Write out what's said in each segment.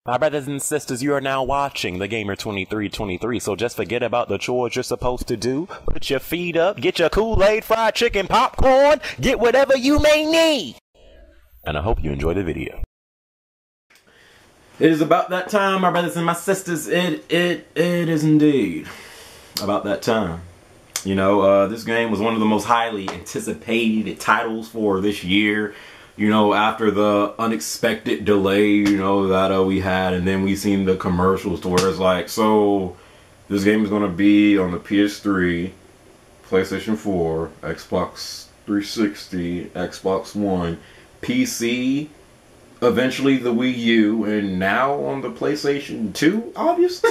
My brothers and sisters, you are now watching The Gamer 2323, so just forget about the chores you're supposed to do. Put your feet up, get your Kool-Aid, fried chicken, popcorn, get whatever you may need. And I hope you enjoy the video. It is about that time, my brothers and my sisters. It is indeed about that time. You know, this game was one of the most highly anticipated titles for this year. You know, after the unexpected delay, you know, that we had, and then we seen the commercials to where it's like, so this game is going to be on the PS3, PlayStation 4, Xbox 360, Xbox One, PC, eventually the Wii U, and now on the PlayStation 2, obviously.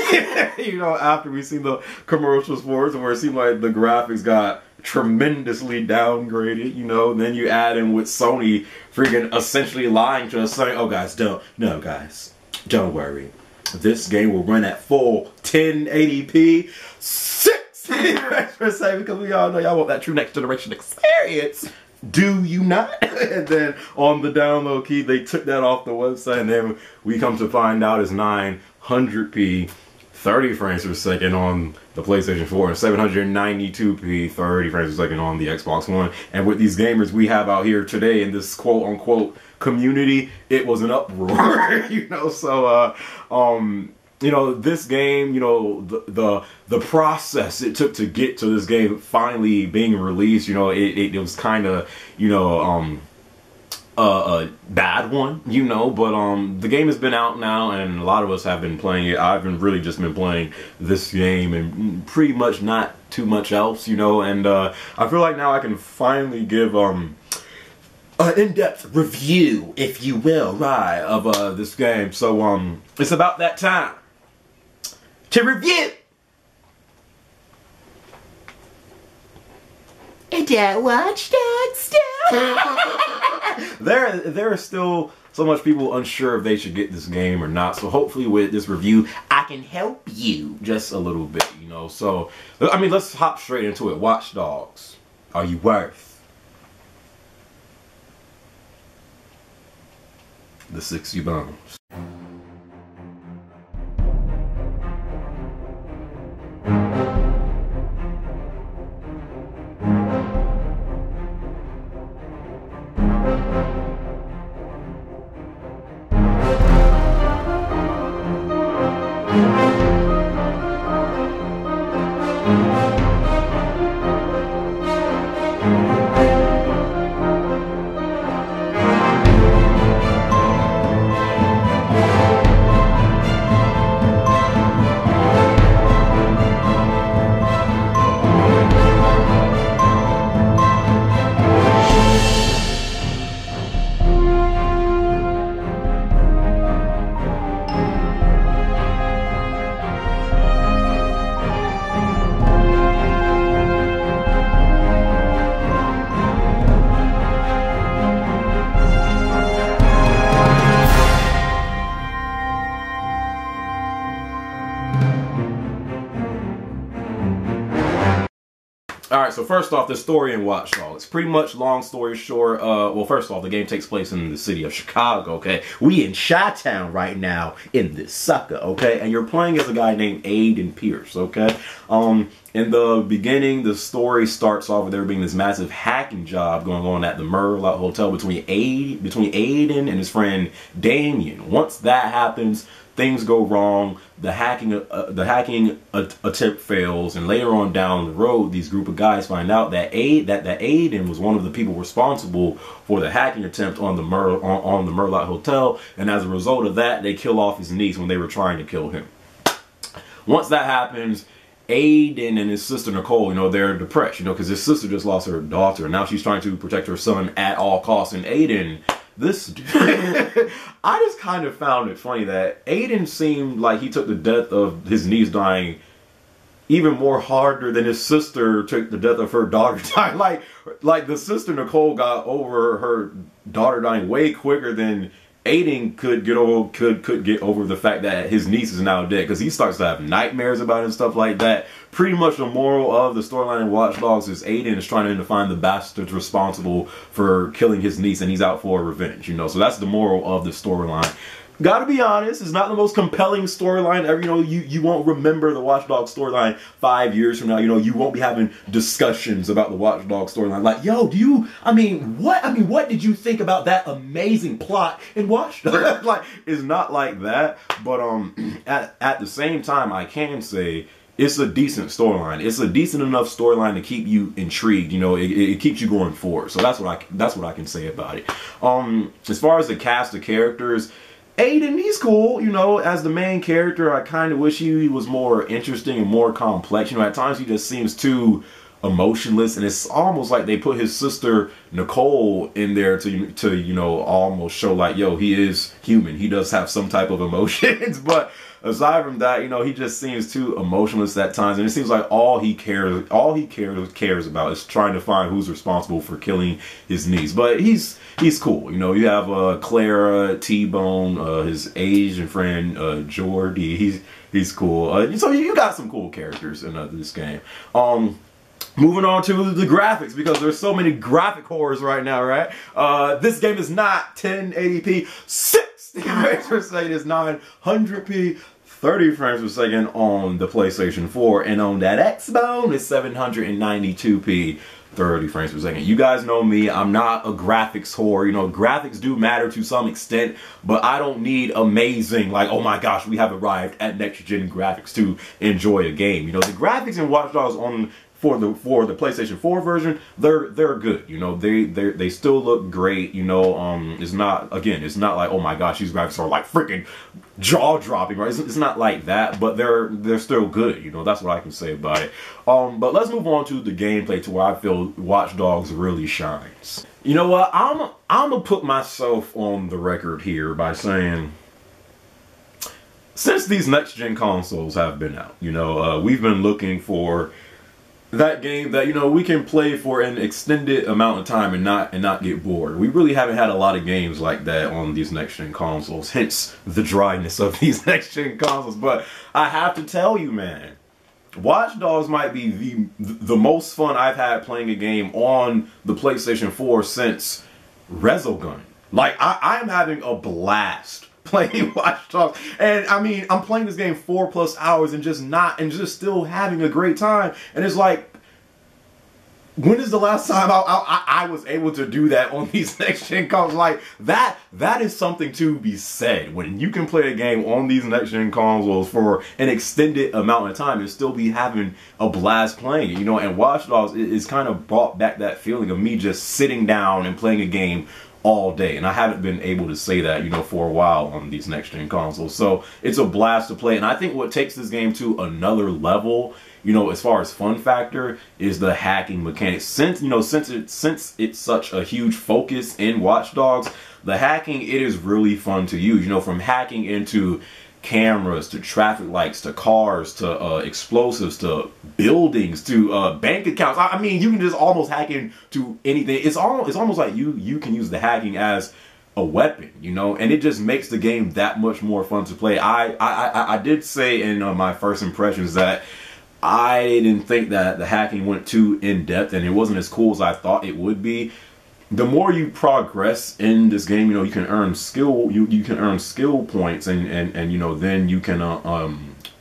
You know, after we seen the commercials for it, where it seemed like the graphics got tremendously downgraded, you know, then you add in with Sony freaking essentially lying to us, saying, oh guys, don't worry, this game will run at full 1080p 60 frames per second, because we all know y'all want that true next generation experience, do you not? And then on the download key they took that off the website, and then we come to find out it's 900p 30 frames per second on the PlayStation 4 and 792p 30 frames per second on the Xbox One. And with these gamers we have out here today in this quote-unquote community, it was an uproar. You know, so you know, this game, you know, the process it took to get to this game finally being released, you know, it was kind of, you know, a bad one, you know, but the game has been out now and a lot of us have been playing it. I've really just been playing this game and pretty much not too much else, you know, and I feel like now I can finally give an in-depth review, if you will, right, of this game. So it's about that time to review that Watch Dogs stuff. There are still so much people unsure if they should get this game or not. So hopefully with this review, I can help you just a little bit, you know. So, I mean, let's hop straight into it. Watch Dogs, are you worth the 60 bones? Alright, so first off, the story in Watch Dogs. Pretty much, long story short, well, first off, the game takes place in the city of Chicago, okay? We in Chi-Town right now in this sucker, okay? And you're playing as a guy named Aiden Pearce, okay? In the beginning, the story starts off with there being this massive hacking job going on at the Merlaut Hotel between Aiden and his friend Damien. Once that happens, things go wrong. The hacking attempt fails, and later on down the road, these group of guys find out that Aiden was one of the people responsible for the hacking attempt on the Merlaut Hotel, and as a result of that, they kill off his niece when they were trying to kill him. Once that happens, Aiden and his sister Nicole, you know, they're depressed, you know, because his sister just lost her daughter, and now she's trying to protect her son at all costs. And Aiden, this I just kind of found it funny that Aiden seemed like he took the death of his niece dying even more harder than his sister took the death of her daughter dying. Like the sister Nicole got over her daughter dying way quicker than Aiden could get over the fact that his niece is now dead, because he starts to have nightmares about it and stuff like that. Pretty much the moral of the storyline in Watch Dogs is Aiden is trying to find the bastards responsible for killing his niece, and he's out for revenge, you know. So that's the moral of the storyline. Gotta be honest, it's not the most compelling storyline ever. You know, you won't remember the Watch Dogs storyline 5 years from now. You know, you won't be having discussions about the Watch Dogs storyline. Like, yo, what did you think about that amazing plot in Watch Dogs? Like, it's not like that. But at the same time, I can say it's a decent storyline. It's a decent enough storyline to keep you intrigued. You know, it keeps you going forward. So that's what I can say about it. As far as the cast of characters, Aiden, he's cool, you know, as the main character. I kind of wish he was more interesting and more complex. You know, at times he just seems too emotionless, and it's almost like they put his sister Nicole in there to you know, almost show like, yo, he is human. He does have some type of emotions, but aside from that, you know, he just seems too emotionless at times, and it seems like all he cares about is trying to find who's responsible for killing his niece. But he's cool. You know, you have Clara, T-Bone, his Asian friend Jordy. He's cool. So you got some cool characters in this game. Moving on to the graphics, because there's so many graphic horrors right now, right? This game is not 1080p 60 frames per second. It's 900p 30 frames per second on the PlayStation 4, and on that Xbone it's 792p 30 frames per second. You guys know me, I'm not a graphics whore. You know, graphics do matter to some extent, but I don't need amazing, like, oh my gosh, we have arrived at next-gen graphics to enjoy a game. You know, the graphics in Watch Dogs for the PlayStation 4 version, they're good. You know, they still look great. You know, it's not like, oh my gosh, these graphics are like freaking jaw-dropping, right? It's not like that, but they're still good. You know, that's what I can say about it. But let's move on to the gameplay, to where I feel Watch Dogs really shines. You know what? I'm gonna put myself on the record here by saying, since these next-gen consoles have been out, you know, we've been looking for that game that, you know, we can play for an extended amount of time and not get bored. We really haven't had a lot of games like that on these next-gen consoles, hence the dryness of these next-gen consoles. But I have to tell you, man, Watch Dogs might be the most fun I've had playing a game on the PlayStation 4 since Resogun. Like, I'm having a blast playing Watch Dogs, and I mean, I'm playing this game 4+ hours and just still having a great time. And it's like, when is the last time I was able to do that on these next-gen consoles? Like, that is something to be said. When you can play a game on these next-gen consoles for an extended amount of time and still be having a blast playing it, you know. And Watch Dogs is kind of brought back that feeling of me just sitting down and playing a game all day, and I haven't been able to say that, you know, for a while on these next-gen consoles. So it's a blast to play, and I think what takes this game to another level, you know, as far as fun factor, is the hacking mechanics. Since it's such a huge focus in Watch Dogs, the hacking, it is really fun to use. You know, from hacking into cameras, to traffic lights, to cars, to explosives, to buildings, to bank accounts. I mean, you can just almost hack into anything. It's almost like you can use the hacking as a weapon, you know, and it just makes the game that much more fun to play. I did say in my first impressions that I didn't think that the hacking went too in depth, and it wasn't as cool as I thought it would be. The more you progress in this game, you know, you can earn skill. You can earn skill points, and you know, then you can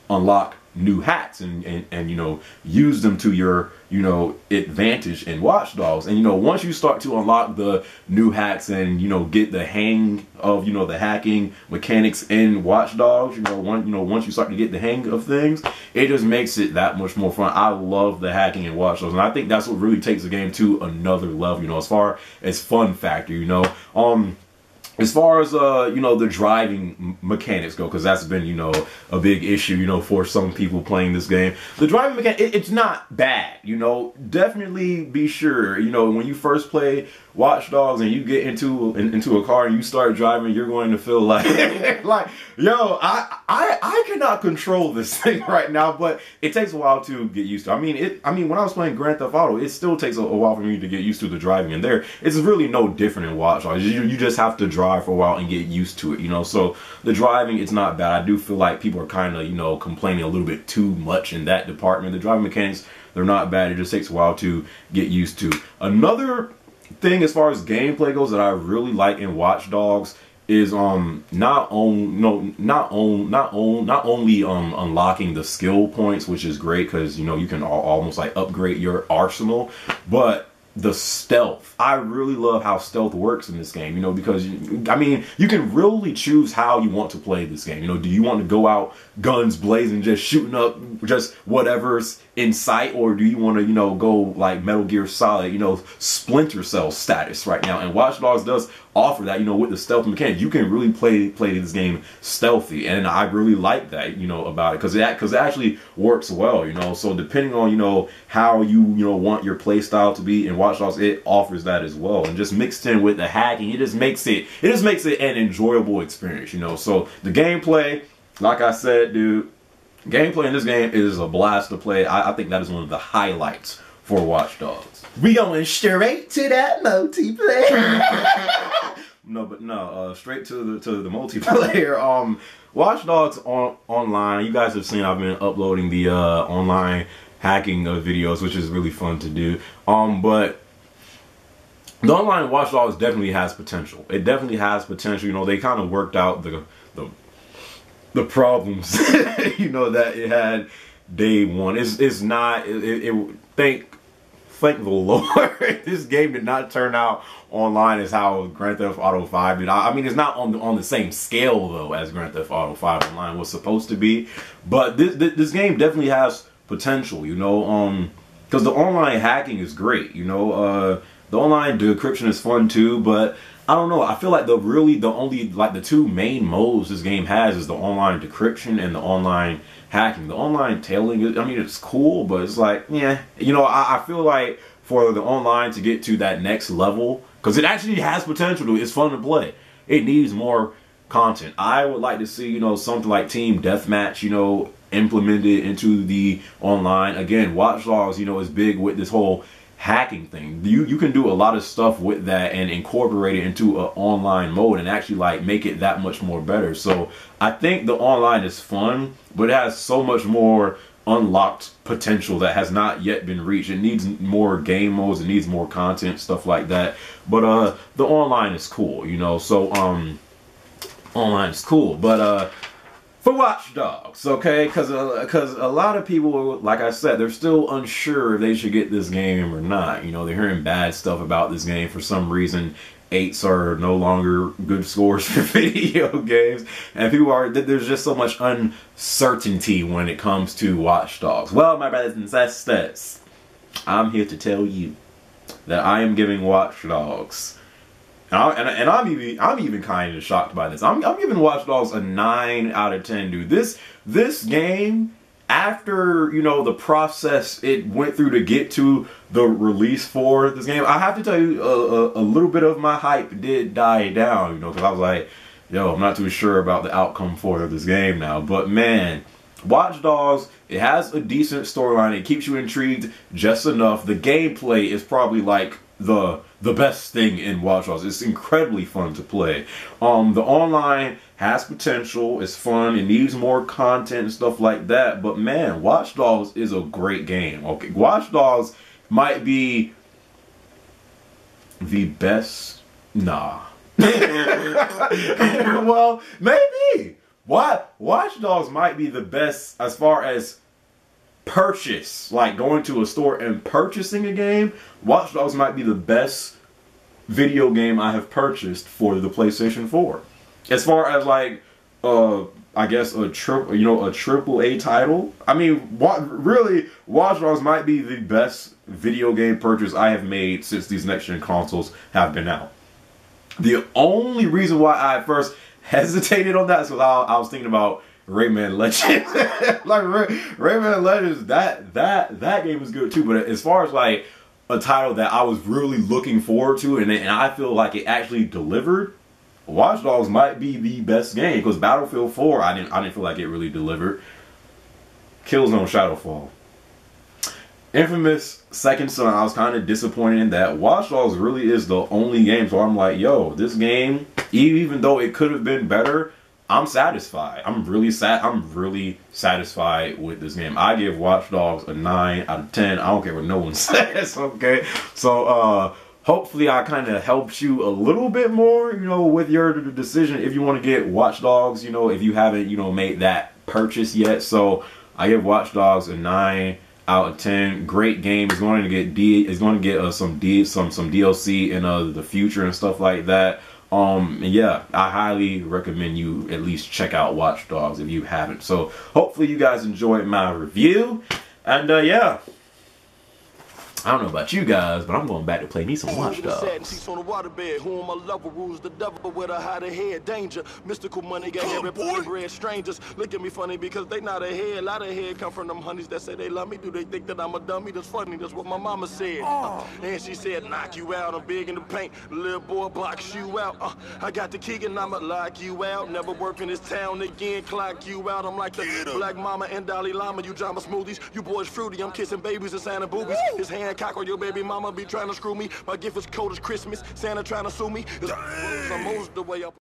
unlock new hacks and you know, use them to your, you know, advantage in Watch Dogs. And you know, once you start to unlock the new hacks and, you know, get the hang of, you know, the hacking mechanics in Watch Dogs, once you start to get the hang of things, it just makes it that much more fun. I love the hacking in Watch Dogs, and I think that's what really takes the game to another level, you know, as far as fun factor, you know. As far as, you know, the driving mechanics go, because that's been, you know, a big issue, you know, for some people playing this game. The driving mechanic, it's not bad, you know. Definitely be sure, you know, when you first play Watch Dogs and you get into a car and you start driving, you're going to feel like, like, yo, I cannot control this thing right now. But it takes a while to get used to. I mean, when I was playing Grand Theft Auto, it still takes a while for me to get used to the driving. And there, it's really no different in Watch Dogs. You just have to drive for a while and get used to it, you know. So the driving, it's not bad. I do feel like people are kind of, you know, complaining a little bit too much in that department. The driving mechanics, they're not bad. It just takes a while to get used to. Another thing as far as gameplay goes that I really like in Watch Dogs is not only unlocking the skill points, which is great because you know you can almost like upgrade your arsenal, but the stealth. I really love how stealth works in this game, you know, because I mean, you can really choose how you want to play this game. You know, do you want to go out guns blazing, just shooting up just whatever's in sight, or do you want to, you know, go like Metal Gear Solid, you know, Splinter Cell status right now? And Watch Dogs does offer that, you know, with the stealth mechanic. You can really play this game stealthy, and I really like that, you know, about it, because it actually works well, you know. So depending on, you know, how you know want your play style to be in Watch Dogs, it offers that as well. And just mixed in with the hacking, it just makes it an enjoyable experience, you know. So the gameplay, like I said, dude, gameplay in this game is a blast to play. I think that is one of the highlights for Watch Dogs. We going straight to that multiplayer. Straight to the multiplayer. Watch Dogs online. You guys have seen I've been uploading the online hacking videos, which is really fun to do. But the online Watch Dogs definitely has potential. It definitely has potential. You know, they kind of worked out the problems, you know, that it had day one. It's not. Thank the Lord, this game did not turn out online as how Grand Theft Auto 5 did. I mean, it's not on the same scale though as Grand Theft Auto 5 Online was supposed to be, but this game definitely has potential, you know, because the online hacking is great, you know. The online decryption is fun too, but I don't know. I feel like the only like the two main modes this game has is the online decryption and the online hacking. The online tailing, I mean, it's cool, but it's like, yeah, you know, I feel like for the online to get to that next level, because it actually has potential to, it's fun to play. It needs more content. I would like to see, you know, something like Team Deathmatch, you know, implemented into the online. Again, Watch Dogs, you know, is big with this whole hacking thing. You can do a lot of stuff with that and incorporate it into an online mode and actually like make it that much more better. So I think the online is fun, but it has so much more unlocked potential that has not yet been reached. It needs more game modes, it needs more content, stuff like that. But the online is cool, you know. So online is cool, but for Watch Dogs, okay, because a lot of people, like I said, they're still unsure if they should get this game or not. You know, they're hearing bad stuff about this game for some reason. 8s are no longer good scores for video games, and there's just so much uncertainty when it comes to Watch Dogs. Well, my brothers and sisters, I'm here to tell you that I am giving Watch Dogs, and I'm even kind of shocked by this. I'm giving Watch Dogs a 9 out of 10, dude. This game, after, you know, the process it went through to get to the release for this game, I have to tell you, a little bit of my hype did die down, you know, because I was like, yo, I'm not too sure about the outcome for this game now. But man, Watch Dogs, it has a decent storyline. It keeps you intrigued just enough. The gameplay is probably like the best thing in Watch Dogs. It's incredibly fun to play. The online has potential. It's fun. It needs more content and stuff like that. But man, Watch Dogs is a great game. Okay, Watch Dogs might be the best. Nah. Well, maybe. Watch Dogs might be the best as far as purchase, like going to a store and purchasing a game. Watch Dogs might be the best video game I have purchased for the PlayStation 4. As far as like, I guess a triple A title. I mean, really, Watch Dogs might be the best video game purchase I have made since these next gen consoles have been out. The only reason why I first hesitated on that is because I was thinking about Rayman Legends. Like Rayman Legends, that game is good too. But as far as like a title that I was really looking forward to, and I feel like it actually delivered, Watch Dogs might be the best game, because Battlefield 4, I didn't feel like it really delivered. Killzone Shadowfall. Infamous Second Son, I was kind of disappointed in that. Watch Dogs really is the only game, so I'm like, yo, this game, even though it could have been better, I'm satisfied. I'm really satisfied with this game. I give Watch Dogs a 9 out of 10. I don't care what no one says, okay? So, hopefully I kind of helped you a little bit more, you know, with your decision if you want to get Watch Dogs, you know, if you haven't, you know, made that purchase yet. So I give Watch Dogs a 9 out of 10. Great game. It's going to get some DLC in the future and stuff like that. And yeah, I highly recommend you at least check out Watch Dogs if you haven't. So hopefully you guys enjoyed my review, and yeah, I don't know about you guys, but I'm going back to play me some Watch Dogs. On the waterbed, who my lover rules the devil with a hot head. Danger, mystical money, got every bread. Strangers look at me funny because they not ahead. A lot of head come from them honeys that say they love me. Do they think that I'm a dummy? That's funny. That's what my mama said. And she said, knock you out. I'm big in the paint. Little boy box you out. I got the key and I'ma lock you out. Never work in this town again. Clock you out. I'm like the Black Mama and Dalai Lama. You drama smoothies. You boys fruity. I'm kissing babies and Santa boobies. His hand cock on your baby mama be trying to screw me. My gift is cold as Christmas. Santa trying to sue me. I'm most the way up.